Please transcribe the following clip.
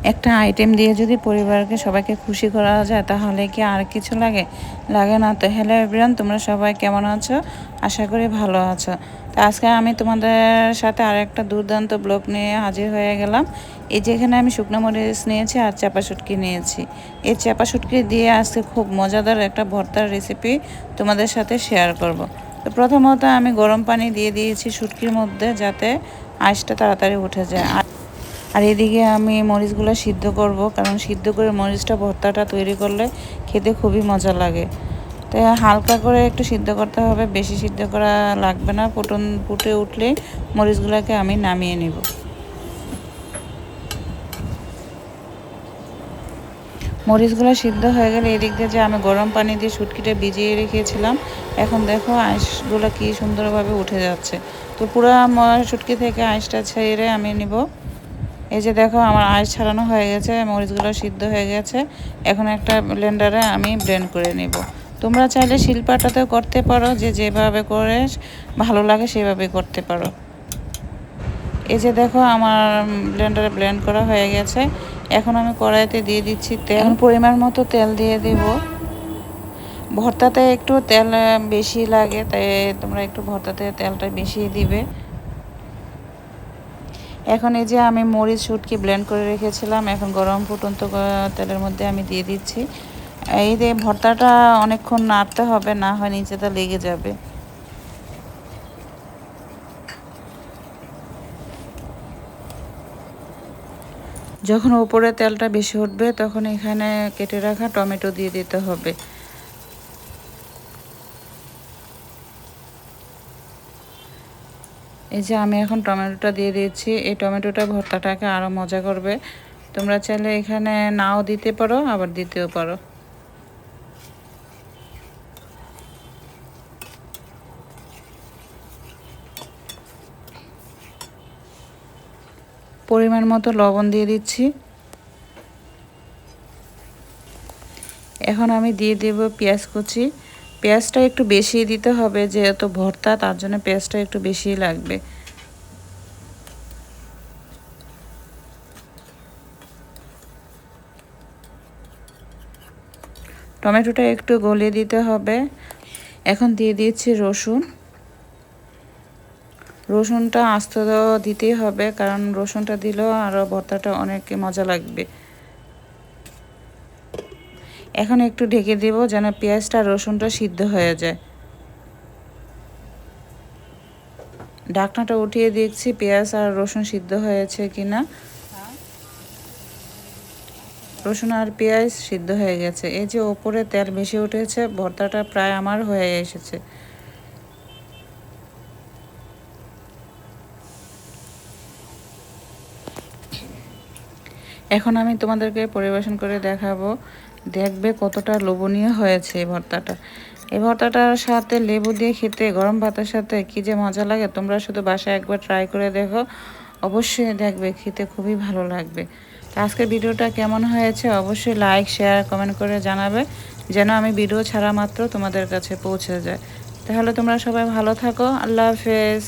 একটা আইটেম দিয়ে যদি পরিবারকে সবাইকে খুশি করা যায় তাহলে কি আর কিছু লাগে? লাগে না তো। হ্যালো এভরিওয়ান, তোমরা সবাই কেমন আছো? আশা করি ভালো আছো। তো আজকে আমি তোমাদের সাথে আরেকটা দুর্দান্ত ব্লগ নিয়ে হাজির হয়ে গেলাম। এই যেখানে আমি শুকনো মরিচ নিয়েছি আর চাপা শুটকি নিয়েছি। এই চাপা শুটকি দিয়ে আজকে খুব মজাদার একটা ভর্তার রেসিপি তোমাদের সাথে শেয়ার করব। তো প্রথমত আমি গরম পানি দিয়ে দিয়েছি শুটকির মধ্যে, যাতে আঁশটা তাড়াতাড়ি উঠে যায়। আর এদিকে আমি মরিচগুলো সিদ্ধ করব, কারণ সিদ্ধ করে মরিচটা ভর্তাটা তৈরি করলে খেতে খুবই মজা লাগে। তো হালকা করে একটু সিদ্ধ করতে হবে, বেশি সিদ্ধ করা লাগবে না। ফুটে উঠলে মরিচগুলোকে আমি নামিয়ে নিব। মরিচগুলো সিদ্ধ হয়ে গেলে এদিক দিয়ে যে আমি গরম পানি দিয়ে শুটকিটা ভিজিয়ে রেখেছিলাম, এখন দেখো আঁশগুলো কি সুন্দরভাবে উঠে যাচ্ছে। তো পুরো শুটকি থেকে আঁশটা ছেড়ে আমি নিব। এই যে দেখো আমার আঁশ ছাড়ানো হয়ে গেছে, মরিচগুলো সিদ্ধ হয়ে গেছে। এখন একটা ব্লেন্ডারে আমি ব্লেন্ড করে নিব। তোমরা চাইলে শিলপাটাতেও করতে পারো, যেভাবে করে ভালো লাগে সেভাবে করতে পারো। এই যে দেখো আমার ব্লেন্ডারে ব্লেন্ড করা হয়ে গেছে। এখন আমি কড়াইতে দিয়ে দিচ্ছি তেল। পরিমাণ মতো তেল দিয়ে দেব। ভর্তাতে একটু তেল বেশি লাগে, তাই তোমরা একটু ভর্তাতে তেলটা বেশি দিবে। এখন এই যে আমি মরিচ শুটকি ব্লেন্ড করে রেখেছিলাম, এখন গরম ফুটন্ত তেলের মধ্যে আমি দিয়ে দিচ্ছি। এই যে ভর্তাটা অনেকক্ষণ নাড়তে হবে, না হয় নিচেটা লেগে যাবে। যখন উপরে তেলটা বেশি উঠবে তখন এখানে কেটে রাখা টমেটো দিয়ে দিতে হবে। এই যে আমি এখন টমেটোটা দিয়ে দিচ্ছি। এই টমেটোটা ভর্তাটাকে আরও মজা করবে। তোমরা চাইলে এখানে নাও দিতে পারো, আবার দিতেও পারো। পরিমাণ মতো লবণ দিয়ে দিচ্ছি। এখন আমি দিয়ে দেব পেঁয়াজ কুচি। পেঁয়াজটা একটু বেশি দিতে হবে, যেহেতু ভর্তা, তার জন্য পেঁয়াজটা একটু বেশিই লাগবে। টমেটোটা একটু গলিয়ে দিতে হবে। এখন দিয়ে দিচ্ছি রসুন। রসুনটা আস্ত দিতেই হবে, কারণ রসুনটা দিলেও আরও ভর্তাটা অনেক মজা লাগবে। এখন একটু ঢেকে দেব যেন পেঁয়াজটা রসুনটা সিদ্ধ হয়ে যায়। ঢাকনাটা উঠিয়ে দেখছি পেঁয়াজ আর রসুন সিদ্ধ হয়েছে কিনা। রসুন আর পেঁয়াজ সিদ্ধ হয়ে গেছে। এই যে ওপরে তেল বেশি উঠেছে, ভর্তাটা প্রায় আমার হয়ে এসেছে। এখন আমি তোমাদেরকে পরিবেশন করে দেখাবো, দেখবে কতটা লোভনীয় হয়েছে এই ভর্তাটা। এই ভর্তাটার সাথে লেবু দিয়ে খেতে, গরম ভাতের সাথে কি যে মজা লাগে। তোমরা শুধু বাসায় একবার ট্রাই করে দেখো, অবশ্যই দেখবে খেতে খুবই ভালো লাগবে। তো আজকের ভিডিওটা কেমন হয়েছে অবশ্যই লাইক, শেয়ার, কমেন্ট করে জানাবে, যেন আমি ভিডিও ছাড়া মাত্র তোমাদের কাছে পৌঁছে যায়। তাহলে তোমরা সবাই ভালো থাকো। আল্লাহ হাফেজ।